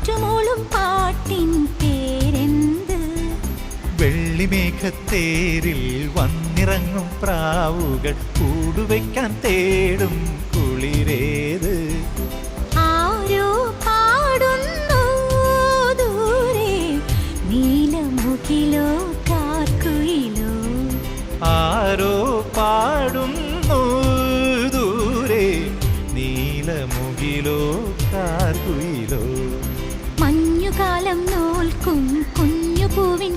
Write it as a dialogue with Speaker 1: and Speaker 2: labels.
Speaker 1: കാറ്റുമൂളും പാട്ടിൻ പേരെന്ത്?
Speaker 2: വെള്ളിമേഘത്തേരിൽ വന്നിറങ്ങും പ്രാവുകൾ കൂടുവയ്ക്കാൻ തേടും കുളിരേത്?
Speaker 1: ആരോ പാടുന്നു ദൂരെ, നീലമുകിലോ കാർക്കുയിലോ?
Speaker 2: ആരോ പാടുന്നു ദൂരെ, നീലമുകിലോ കാർക്കുയിലോ?
Speaker 1: മഞ്ഞുകാലം നോൽക്കും കുഞ്ഞു പൂവിൻ